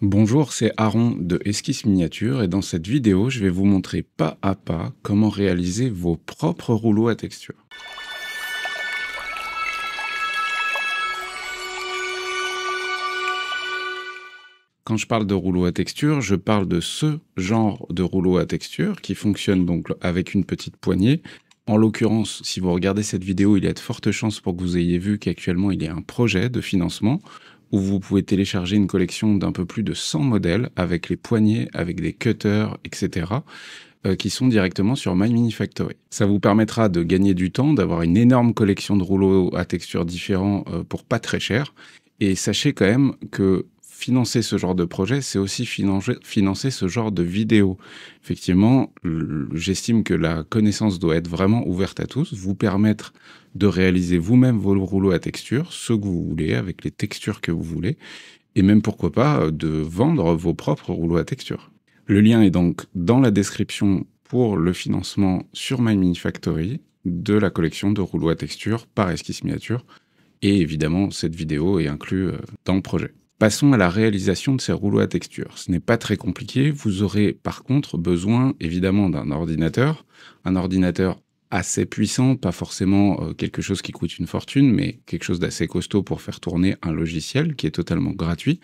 Bonjour, c'est Aaron de Esquisse Miniature et dans cette vidéo, je vais vous montrer pas à pas comment réaliser vos propres rouleaux à texture. Quand je parle de rouleau à texture, je parle de ce genre de rouleau à texture qui fonctionne donc avec une petite poignée. En l'occurrence, si vous regardez cette vidéo, il y a de fortes chances pour que vous ayez vu qu'actuellement il y a un projet de financement où vous pouvez télécharger une collection d'un peu plus de 100 modèles avec les poignées, avec des cutters, etc. Qui sont directement sur My Mini Factory. Ça vous permettra de gagner du temps, d'avoir une énorme collection de rouleaux à texture différents pour pas très cher. Et sachez quand même que financer ce genre de projet, c'est aussi financer ce genre de vidéo. Effectivement, j'estime que la connaissance doit être vraiment ouverte à tous, vous permettre de réaliser vous-même vos rouleaux à texture, ceux que vous voulez, avec les textures que vous voulez, et même pourquoi pas de vendre vos propres rouleaux à texture. Le lien est donc dans la description pour le financement sur My Mini Factory de la collection de rouleaux à texture par Esquisse Miniature. Et évidemment, cette vidéo est inclue dans le projet. Passons à la réalisation de ces rouleaux à texture. Ce n'est pas très compliqué. Vous aurez par contre besoin évidemment d'un ordinateur. Un ordinateur assez puissant, pas forcément quelque chose qui coûte une fortune, mais quelque chose d'assez costaud pour faire tourner un logiciel qui est totalement gratuit,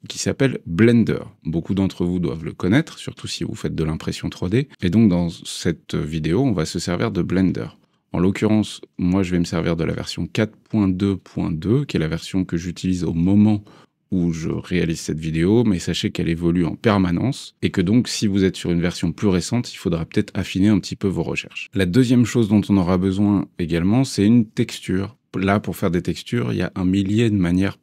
qui s'appelle Blender. Beaucoup d'entre vous doivent le connaître, surtout si vous faites de l'impression 3D. Et donc dans cette vidéo, on va se servir de Blender. En l'occurrence, moi je vais me servir de la version 4.2.2, qui est la version que j'utilise au moment où je réalise cette vidéo, mais sachez qu'elle évolue en permanence, et que donc si vous êtes sur une version plus récente, il faudra peut-être affiner un petit peu vos recherches. La deuxième chose dont on aura besoin également, c'est une texture. Là, pour faire des textures, il y a un millier de manières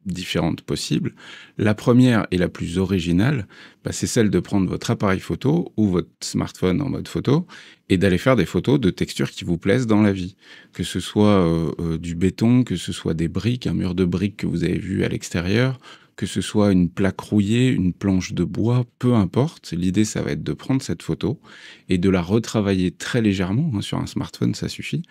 différentes possibles. La première et la plus originale, c'est celle de prendre votre appareil photo ou votre smartphone en mode photo et d'aller faire des photos de textures qui vous plaisent dans la vie. Que ce soit du béton, que ce soit des briques, un mur de briques que vous avez vu à l'extérieur, que ce soit une plaque rouillée, une planche de bois, peu importe. L'idée, ça va être de prendre cette photo et de la retravailler très légèrement, hein, sur un smartphone, ça suffit,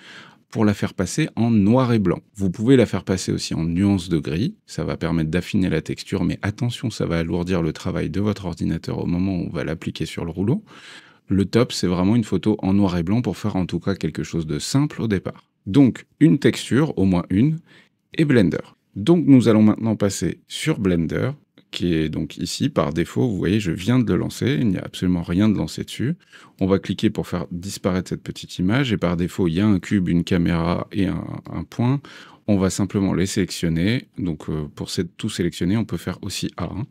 pour la faire passer en noir et blanc. Vous pouvez la faire passer aussi en nuance de gris, ça va permettre d'affiner la texture, mais attention, ça va alourdir le travail de votre ordinateur au moment où on va l'appliquer sur le rouleau. Le top, c'est vraiment une photo en noir et blanc pour faire en tout cas quelque chose de simple au départ. Donc, une texture, au moins une, et Blender. Donc, nous allons maintenant passer sur Blender, qui est donc ici par défaut. Vous voyez, je viens de le lancer, il n'y a absolument rien de lancé dessus. On va cliquer pour faire disparaître cette petite image, et par défaut, il y a un cube, une caméra et un point. On va simplement les sélectionner. Donc, pour tout sélectionner, on peut faire aussi A, hein,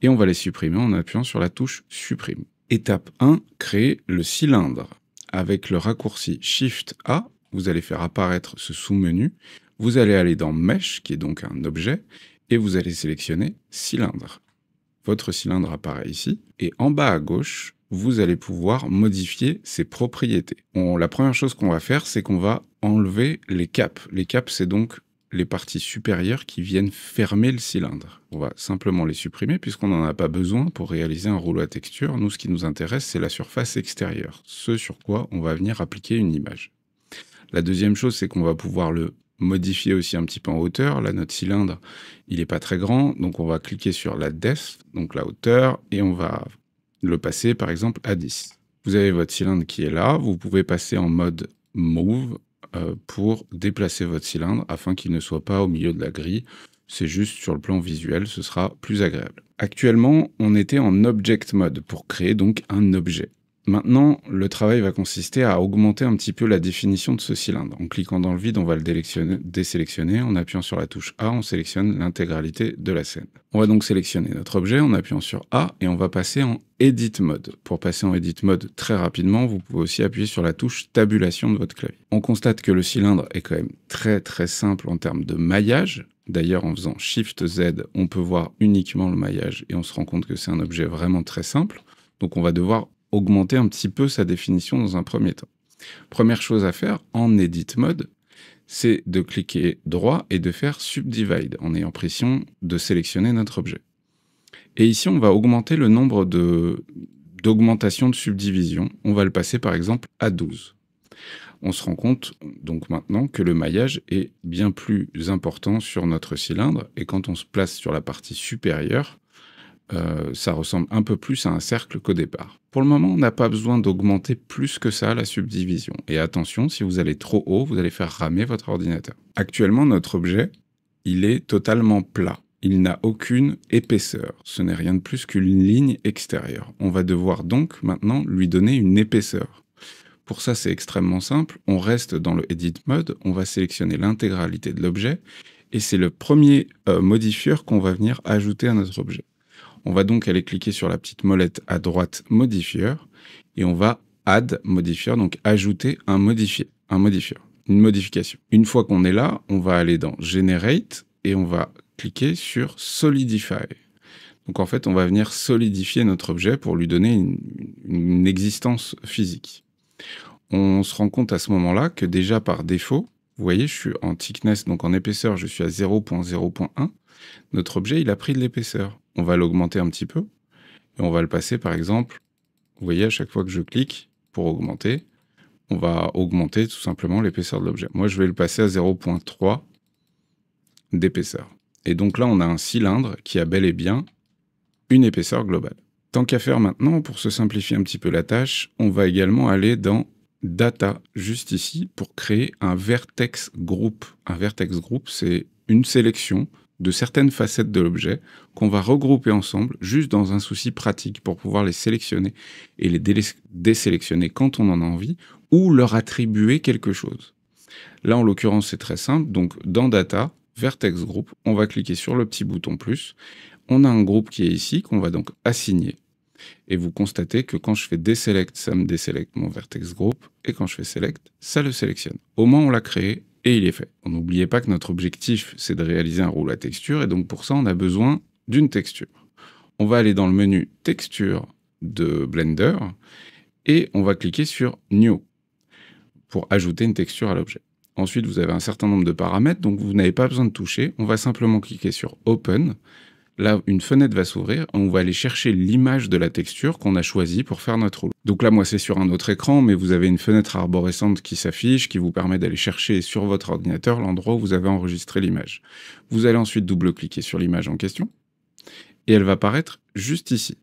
et on va les supprimer en appuyant sur la touche Supprime. Étape 1, créer le cylindre. Avec le raccourci Shift A, vous allez faire apparaître ce sous-menu. Vous allez aller dans Mesh, qui est donc un objet, et vous allez sélectionner cylindre. Votre cylindre apparaît ici, et en bas à gauche, vous allez pouvoir modifier ses propriétés. La première chose qu'on va faire, c'est qu'on va enlever les caps. Les caps, c'est donc les parties supérieures qui viennent fermer le cylindre. On va simplement les supprimer puisqu'on n'en a pas besoin pour réaliser un rouleau à texture. Nous, ce qui nous intéresse, c'est la surface extérieure, ce sur quoi on va venir appliquer une image. La deuxième chose, c'est qu'on va pouvoir le modifier aussi un petit peu en hauteur. Là, notre cylindre, il n'est pas très grand, donc on va cliquer sur la depth, donc la hauteur, et on va le passer par exemple à 10. Vous avez votre cylindre qui est là, vous pouvez passer en mode Move pour déplacer votre cylindre afin qu'il ne soit pas au milieu de la grille. C'est juste sur le plan visuel, ce sera plus agréable. Actuellement, on était en Object Mode pour créer donc un objet. Maintenant, le travail va consister à augmenter un petit peu la définition de ce cylindre. En cliquant dans le vide, on va le désélectionner. En appuyant sur la touche A, on sélectionne l'intégralité de la scène. On va donc sélectionner notre objet en appuyant sur A et on va passer en Edit Mode. Pour passer en Edit Mode très rapidement, vous pouvez aussi appuyer sur la touche Tabulation de votre clavier. On constate que le cylindre est quand même très très simple en termes de maillage. D'ailleurs, en faisant Shift Z, on peut voir uniquement le maillage et on se rend compte que c'est un objet vraiment très simple. Donc on va devoir augmenter un petit peu sa définition dans un premier temps. Première chose à faire en Edit Mode, c'est de cliquer droit et de faire Subdivide en ayant pression de sélectionner notre objet. Et ici, on va augmenter le nombre d'augmentations de subdivision. On va le passer par exemple à 12. On se rend compte donc maintenant que le maillage est bien plus important sur notre cylindre et quand on se place sur la partie supérieure, ça ressemble un peu plus à un cercle qu'au départ. Pour le moment, on n'a pas besoin d'augmenter plus que ça la subdivision. Et attention, si vous allez trop haut, vous allez faire ramer votre ordinateur. Actuellement, notre objet, il est totalement plat. Il n'a aucune épaisseur. Ce n'est rien de plus qu'une ligne extérieure. On va devoir donc maintenant lui donner une épaisseur. Pour ça, c'est extrêmement simple. On reste dans le Edit Mode, on va sélectionner l'intégralité de l'objet, et c'est le premier modifieur qu'on va venir ajouter à notre objet. On va donc aller cliquer sur la petite molette à droite modifieur, et on va Add modifier, donc ajouter un modifieur, une modification. Une fois qu'on est là, on va aller dans Generate, et on va cliquer sur Solidify. Donc en fait, on va venir solidifier notre objet pour lui donner une existence physique. On se rend compte à ce moment-là que déjà par défaut, vous voyez, je suis en thickness, donc en épaisseur, je suis à 0.0.1. Notre objet, il a pris de l'épaisseur. On va l'augmenter un petit peu et on va le passer par exemple, vous voyez, à chaque fois que je clique pour augmenter, on va augmenter tout simplement l'épaisseur de l'objet. Moi, je vais le passer à 0.3 d'épaisseur. Et donc là, on a un cylindre qui a bel et bien une épaisseur globale. Tant qu'à faire maintenant, pour se simplifier un petit peu la tâche, on va également aller dans Data, juste ici, pour créer un vertex group. Un vertex group, c'est une sélection de certaines facettes de l'objet qu'on va regrouper ensemble, juste dans un souci pratique, pour pouvoir les sélectionner et les désélectionner quand on en a envie, ou leur attribuer quelque chose. Là, en l'occurrence, c'est très simple. Donc, dans Data, Vertex Group, on va cliquer sur le petit bouton plus. On a un groupe qui est ici, qu'on va donc assigner. Et vous constatez que quand je fais Deselect, ça me désélecte mon Vertex Group, et quand je fais Select, ça le sélectionne. Au moins, on l'a créé, et il est fait. N'oubliez pas que notre objectif, c'est de réaliser un rouleau à texture, et donc pour ça, on a besoin d'une texture. On va aller dans le menu Texture de Blender, et on va cliquer sur New, pour ajouter une texture à l'objet. Ensuite, vous avez un certain nombre de paramètres, donc vous n'avez pas besoin de toucher. On va simplement cliquer sur Open. Là, une fenêtre va s'ouvrir. On va aller chercher l'image de la texture qu'on a choisie pour faire notre rouleau. Donc là, moi, c'est sur un autre écran, mais vous avez une fenêtre arborescente qui s'affiche, qui vous permet d'aller chercher sur votre ordinateur l'endroit où vous avez enregistré l'image. Vous allez ensuite double-cliquer sur l'image en question, et elle va apparaître juste ici.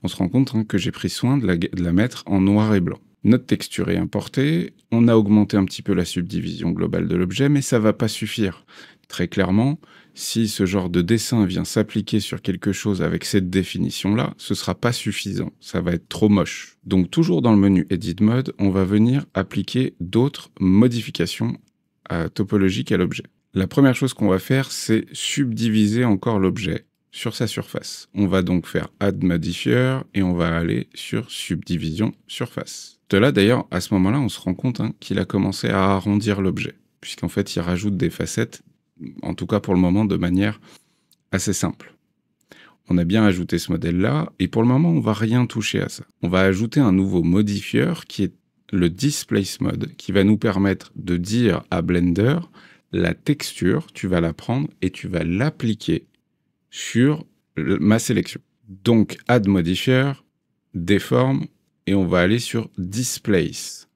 On se rend compte que j'ai pris soin de la mettre en noir et blanc. Notre texture est importée, on a augmenté un petit peu la subdivision globale de l'objet, mais ça ne va pas suffire. Très clairement, si ce genre de dessin vient s'appliquer sur quelque chose avec cette définition-là, ce ne sera pas suffisant, ça va être trop moche. Donc toujours dans le menu Edit Mode, on va venir appliquer d'autres modifications topologiques à l'objet. La première chose qu'on va faire, c'est subdiviser encore l'objet sur sa surface. On va donc faire Add Modifier et on va aller sur Subdivision Surface. De là, d'ailleurs, à ce moment-là, on se rend compte qu'il a commencé à arrondir l'objet, puisqu'en fait, il rajoute des facettes, en tout cas pour le moment, de manière assez simple. On a bien ajouté ce modèle-là, et pour le moment, on ne va rien toucher à ça. On va ajouter un nouveau modifieur qui est le Displace Mode, qui va nous permettre de dire à Blender, la texture, tu vas la prendre et tu vas l'appliquer sur ma sélection. Donc, Add Modifier, Deform, et on va aller sur Displace.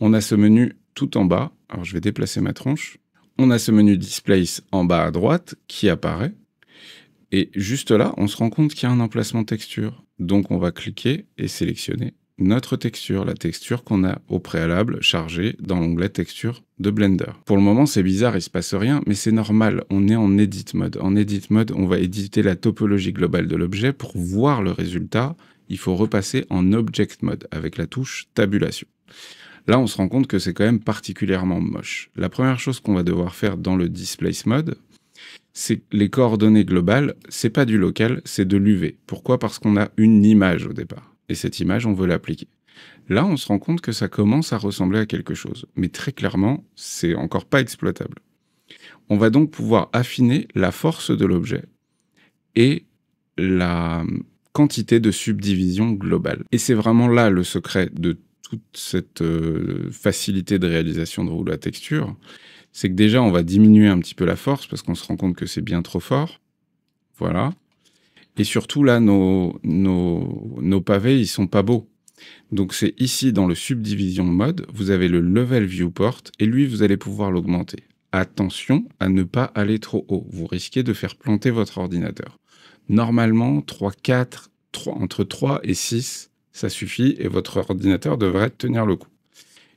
On a ce menu tout en bas. Alors, je vais déplacer ma tronche. On a ce menu Displace en bas à droite qui apparaît. Et juste là, on se rend compte qu'il y a un emplacement texture. Donc, on va cliquer et sélectionner notre texture, la texture qu'on a au préalable chargée dans l'onglet texture de Blender. Pour le moment, c'est bizarre, il se passe rien, mais c'est normal, on est en Edit Mode. En Edit Mode, on va éditer la topologie globale de l'objet. Pour voir le résultat, il faut repasser en Object Mode avec la touche Tabulation. Là, on se rend compte que c'est quand même particulièrement moche. La première chose qu'on va devoir faire dans le Displace Mode, c'est les coordonnées globales, c'est pas du local, c'est de l'UV. Pourquoi? Parce qu'on a une image au départ. Et cette image, on veut l'appliquer. Là, on se rend compte que ça commence à ressembler à quelque chose. Mais très clairement, c'est encore pas exploitable. On va donc pouvoir affiner la force de l'objet et la quantité de subdivision globale. Et c'est vraiment là le secret de toute cette facilité de réalisation de rouleau à texture. C'est que déjà, on va diminuer un petit peu la force parce qu'on se rend compte que c'est bien trop fort. Voilà. Et surtout, là, nos pavés, ils sont pas beaux. Donc, c'est ici, dans le Subdivision Mode, vous avez le Level Viewport, et lui, vous allez pouvoir l'augmenter. Attention à ne pas aller trop haut. Vous risquez de faire planter votre ordinateur. Normalement, entre 3 et 6, ça suffit et votre ordinateur devrait tenir le coup.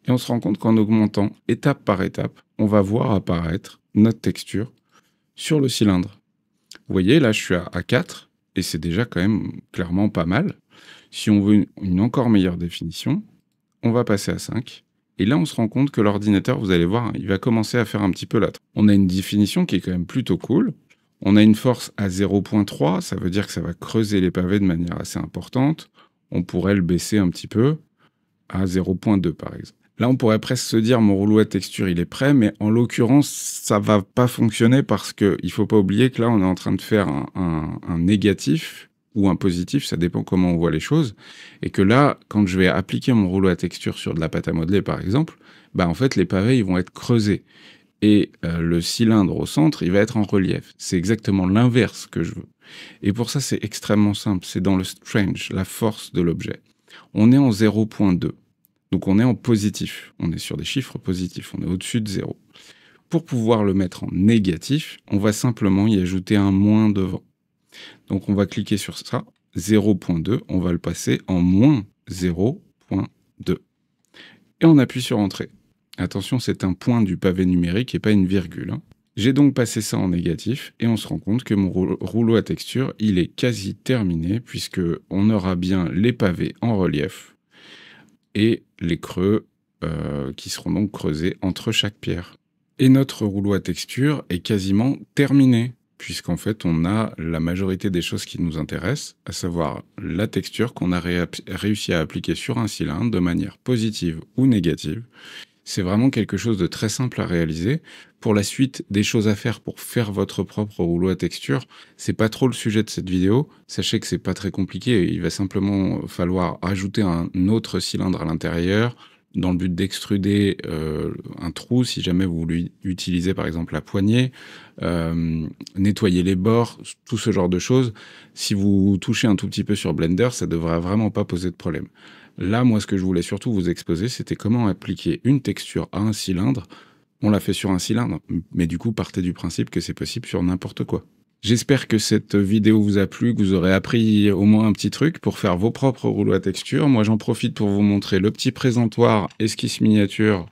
Et on se rend compte qu'en augmentant étape par étape, on va voir apparaître notre texture sur le cylindre. Vous voyez, là, je suis à 4 et c'est déjà quand même clairement pas mal. Si on veut une encore meilleure définition, on va passer à 5. Et là, on se rend compte que l'ordinateur, vous allez voir, il va commencer à faire un petit peu la. On a une définition qui est quand même plutôt cool. On a une force à 0,3, ça veut dire que ça va creuser les pavés de manière assez importante. On pourrait le baisser un petit peu à 0,2 par exemple. Là, on pourrait presque se dire mon rouleau à texture, il est prêt, mais en l'occurrence, ça va pas fonctionner parce qu'il ne faut pas oublier que là, on est en train de faire un négatif ou un positif, ça dépend comment on voit les choses, et que là, quand je vais appliquer mon rouleau à texture sur de la pâte à modeler, par exemple, en fait, les pavés, ils vont être creusés. Et le cylindre au centre, il va être en relief. C'est exactement l'inverse que je veux. Et pour ça, c'est extrêmement simple. C'est dans le strange, la force de l'objet. On est en 0,2. Donc on est en positif. On est sur des chiffres positifs. On est au-dessus de 0. Pour pouvoir le mettre en négatif, on va simplement y ajouter un moins devant. Donc on va cliquer sur ça. 0,2, on va le passer en moins 0,2. Et on appuie sur Entrée. Attention, c'est un point du pavé numérique et pas une virgule. J'ai donc passé ça en négatif et on se rend compte que mon rouleau à texture, il est quasi terminé puisque on aura bien les pavés en relief et les creux qui seront donc creusés entre chaque pierre. Et notre rouleau à texture est quasiment terminé puisqu'en fait on a la majorité des choses qui nous intéressent, à savoir la texture qu'on a réussi à appliquer sur un cylindre de manière positive ou négative. C'est vraiment quelque chose de très simple à réaliser. Pour la suite des choses à faire pour faire votre propre rouleau à texture, c'est pas trop le sujet de cette vidéo. Sachez que c'est pas très compliqué. Il va simplement falloir ajouter un autre cylindre à l'intérieur dans le but d'extruder un trou si jamais vous voulez utiliser par exemple la poignée, nettoyer les bords, tout ce genre de choses. Si vous touchez un tout petit peu sur Blender, ça devrait vraiment pas poser de problème. Là, moi, ce que je voulais surtout vous exposer, c'était comment appliquer une texture à un cylindre. On l'a fait sur un cylindre, mais du coup, partez du principe que c'est possible sur n'importe quoi. J'espère que cette vidéo vous a plu, que vous aurez appris au moins un petit truc pour faire vos propres rouleaux à texture. Moi, j'en profite pour vous montrer le petit présentoir esquisse miniature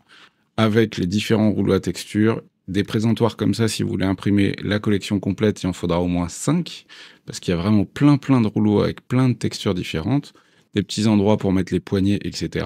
avec les différents rouleaux à texture. Des présentoirs comme ça, si vous voulez imprimer la collection complète, il en faudra au moins 5, parce qu'il y a vraiment plein de rouleaux avec plein de textures différentes. Des petits endroits pour mettre les poignées, etc.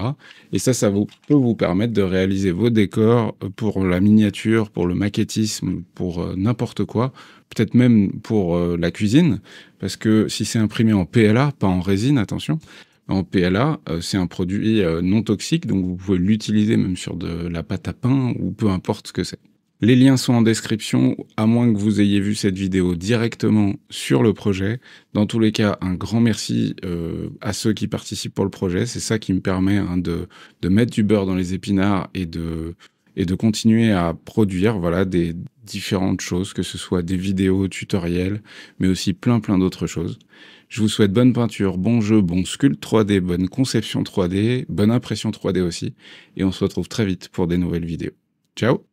Et ça peut vous permettre de réaliser vos décors pour la miniature, pour le maquettisme, pour n'importe quoi, peut-être même pour la cuisine, parce que si c'est imprimé en PLA, pas en résine, attention, en PLA, c'est un produit non toxique, donc vous pouvez l'utiliser même sur de la pâte à pain ou peu importe ce que c'est. Les liens sont en description, à moins que vous ayez vu cette vidéo directement sur le projet. Dans tous les cas, un grand merci à ceux qui participent pour le projet. C'est ça qui me permet de mettre du beurre dans les épinards et de continuer à produire des différentes choses, que ce soit des vidéos, tutoriels, mais aussi plein d'autres choses. Je vous souhaite bonne peinture, bon jeu, bon sculpte 3D, bonne conception 3D, bonne impression 3D aussi. Et on se retrouve très vite pour des nouvelles vidéos. Ciao!